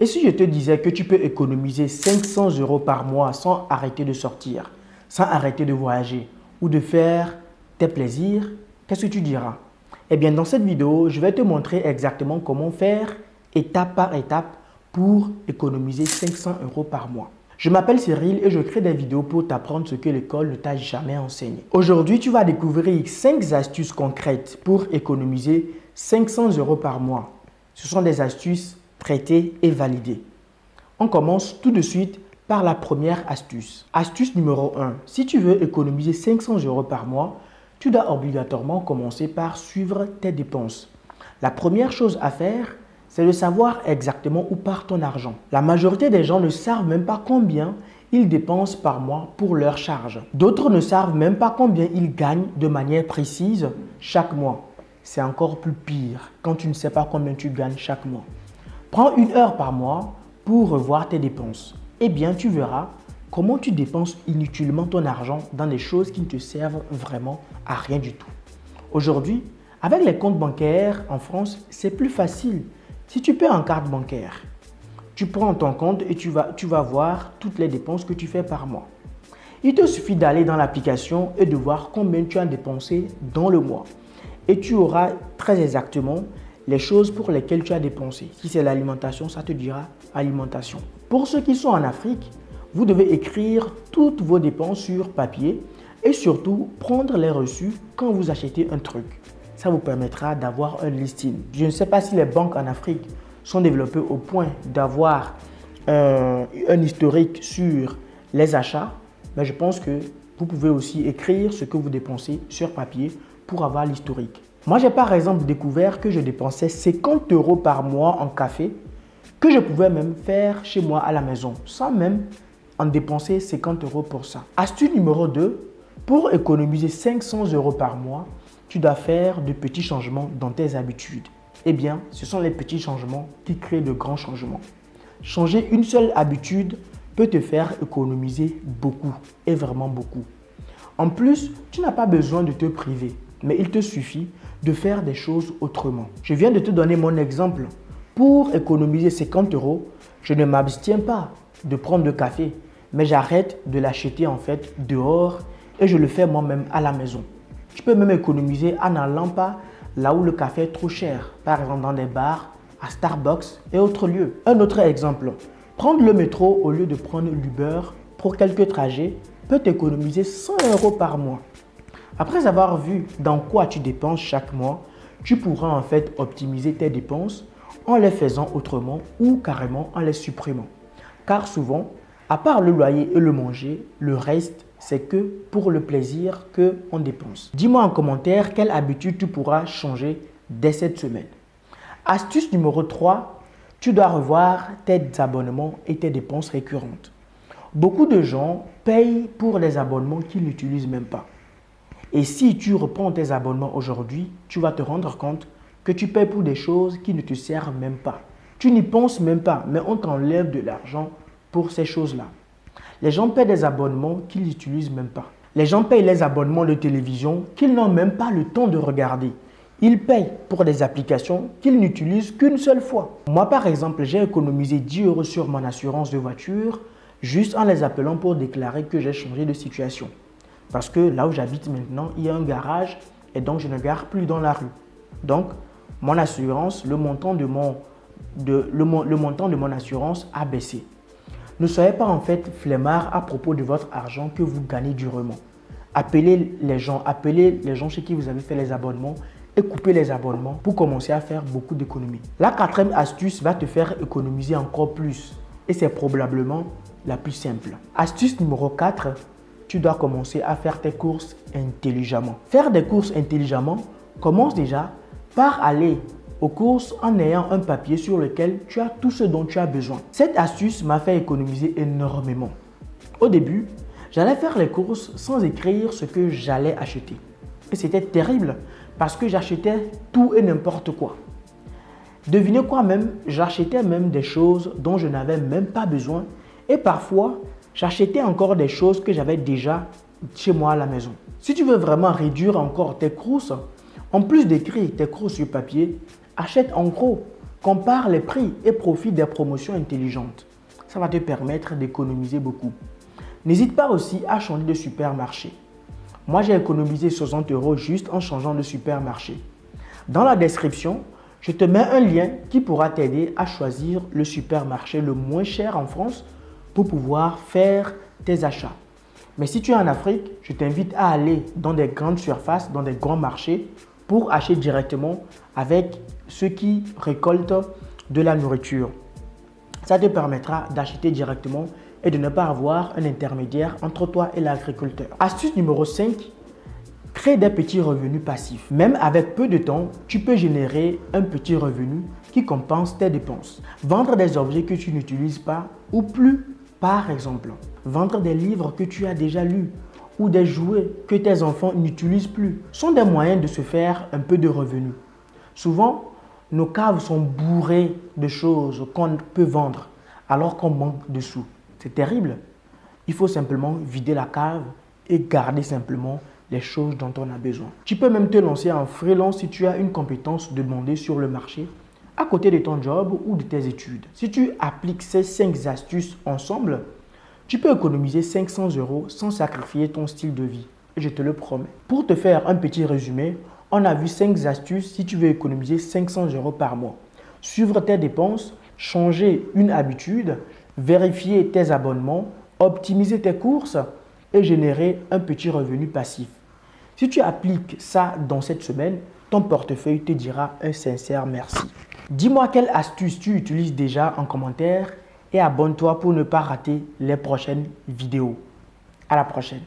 Et si je te disais que tu peux économiser 500 € par mois sans arrêter de sortir, sans arrêter de voyager ou de faire tes plaisirs, qu'est-ce que tu diras? Eh bien, dans cette vidéo, je vais te montrer exactement comment faire étape par étape pour économiser 500 € par mois. Je m'appelle Cyril et je crée des vidéos pour t'apprendre ce que l'école ne t'a jamais enseigné. Aujourd'hui, tu vas découvrir 5 astuces concrètes pour économiser 500 € par mois. Ce sont des astuces traitées et validées. On commence tout de suite par la première astuce. Astuce numéro 1. Si tu veux économiser 500 € par mois, tu dois obligatoirement commencer par suivre tes dépenses. La première chose à faire, c'est de savoir exactement où part ton argent. La majorité des gens ne savent même pas combien ils dépensent par mois pour leurs charges. D'autres ne savent même pas combien ils gagnent de manière précise chaque mois. C'est encore plus pire quand tu ne sais pas combien tu gagnes chaque mois. Prends 1 heure par mois pour revoir tes dépenses. Eh bien, tu verras comment tu dépenses inutilement ton argent dans des choses qui ne te servent vraiment à rien du tout. Aujourd'hui, avec les comptes bancaires en France, c'est plus facile. Si tu paies en carte bancaire, tu prends ton compte et tu vas voir toutes les dépenses que tu fais par mois. Il te suffit d'aller dans l'application et de voir combien tu as dépensé dans le mois. Et tu auras très exactement les choses pour lesquelles tu as dépensé. Si c'est l'alimentation, ça te dira alimentation. Pour ceux qui sont en Afrique, vous devez écrire toutes vos dépenses sur papier et surtout prendre les reçus quand vous achetez un truc. Ça vous permettra d'avoir un listing. Je ne sais pas si les banques en Afrique sont développées au point d'avoir un historique sur les achats, mais je pense que vous pouvez aussi écrire ce que vous dépensez sur papier pour avoir l'historique. Moi, j'ai par exemple découvert que je dépensais 50 € par mois en café, que je pouvais même faire chez moi à la maison, sans même en dépenser 50 € pour ça. Astuce numéro 2, pour économiser 500 € par mois, tu dois faire de petits changements dans tes habitudes. Eh bien, ce sont les petits changements qui créent de grands changements. Changer une seule habitude peut te faire économiser beaucoup, et vraiment beaucoup. En plus, tu n'as pas besoin de te priver, mais il te suffit de faire des choses autrement. Je viens de te donner mon exemple. Pour économiser 50 €, je ne m'abstiens pas de prendre le café, mais j'arrête de l'acheter en fait dehors et je le fais moi-même à la maison. Tu peux même économiser en n'allant pas là où le café est trop cher, par exemple dans des bars, à Starbucks et autres lieux. Un autre exemple, prendre le métro au lieu de prendre l'Uber pour quelques trajets peut t'économiser 100 € par mois. Après avoir vu dans quoi tu dépenses chaque mois, tu pourras en fait optimiser tes dépenses en les faisant autrement ou carrément en les supprimant. Car souvent, à part le loyer et le manger, le reste, c'est que pour le plaisir qu'on dépense. Dis-moi en commentaire quelle habitude tu pourras changer dès cette semaine. Astuce numéro 3, tu dois revoir tes abonnements et tes dépenses récurrentes. Beaucoup de gens payent pour des abonnements qu'ils n'utilisent même pas. Et si tu reprends tes abonnements aujourd'hui, tu vas te rendre compte que tu payes pour des choses qui ne te servent même pas. Tu n'y penses même pas, mais on t'enlève de l'argent pour ces choses-là. Les gens paient des abonnements qu'ils n'utilisent même pas. Les gens payent les abonnements de télévision qu'ils n'ont même pas le temps de regarder. Ils payent pour des applications qu'ils n'utilisent qu'une seule fois. Moi, par exemple, j'ai économisé 10 € sur mon assurance de voiture juste en les appelant pour déclarer que j'ai changé de situation. Parce que là où j'habite maintenant, il y a un garage et donc je ne gare plus dans la rue. Donc, mon assurance, le montant de mon assurance a baissé. Ne soyez pas en fait flemmard à propos de votre argent que vous gagnez durement. Appelez les gens chez qui vous avez fait les abonnements et coupez les abonnements pour commencer à faire beaucoup d'économies. La 4e astuce va te faire économiser encore plus et c'est probablement la plus simple. Astuce numéro 4, tu dois commencer à faire tes courses intelligemment. Faire des courses intelligemment commence déjà par aller aux courses en ayant un papier sur lequel tu as tout ce dont tu as besoin. Cette astuce m'a fait économiser énormément. Au début, j'allais faire les courses sans écrire ce que j'allais acheter. Et c'était terrible parce que j'achetais tout et n'importe quoi. Devinez quoi même, j'achetais même des choses dont je n'avais même pas besoin et parfois, j'achetais encore des choses que j'avais déjà chez moi à la maison. Si tu veux vraiment réduire encore tes courses, en plus d'écrire tes courses sur papier, achète en gros. Compare les prix et profite des promotions intelligentes. Ça va te permettre d'économiser beaucoup. N'hésite pas aussi à changer de supermarché. Moi, j'ai économisé 60 € juste en changeant de supermarché. Dans la description, je te mets un lien qui pourra t'aider à choisir le supermarché le moins cher en France pour pouvoir faire tes achats. Mais si tu es en Afrique, je t'invite à aller dans des grandes surfaces, dans des grands marchés pour acheter directement avec ceux qui récoltent de la nourriture. Ça te permettra d'acheter directement et de ne pas avoir un intermédiaire entre toi et l'agriculteur. Astuce numéro 5, crée des petits revenus passifs. Même avec peu de temps, tu peux générer un petit revenu qui compense tes dépenses. Vendre des objets que tu n'utilises pas ou plus, par exemple. Vendre des livres que tu as déjà lus ou des jouets que tes enfants n'utilisent plus sont des moyens de se faire un peu de revenus. Souvent, nos caves sont bourrées de choses qu'on peut vendre alors qu'on manque de sous. C'est terrible. Il faut simplement vider la cave et garder simplement les choses dont on a besoin. Tu peux même te lancer en freelance si tu as une compétence demandée sur le marché à côté de ton job ou de tes études. Si tu appliques ces 5 astuces ensemble, tu peux économiser 500 € sans sacrifier ton style de vie. Et je te le promets. Pour te faire un petit résumé, on a vu 5 astuces si tu veux économiser 500 € par mois. Suivre tes dépenses, changer une habitude, vérifier tes abonnements, optimiser tes courses et générer un petit revenu passif. Si tu appliques ça dans cette semaine, ton portefeuille te dira un sincère merci. Dis-moi quelle astuce tu utilises déjà en commentaire et abonne-toi pour ne pas rater les prochaines vidéos. À la prochaine.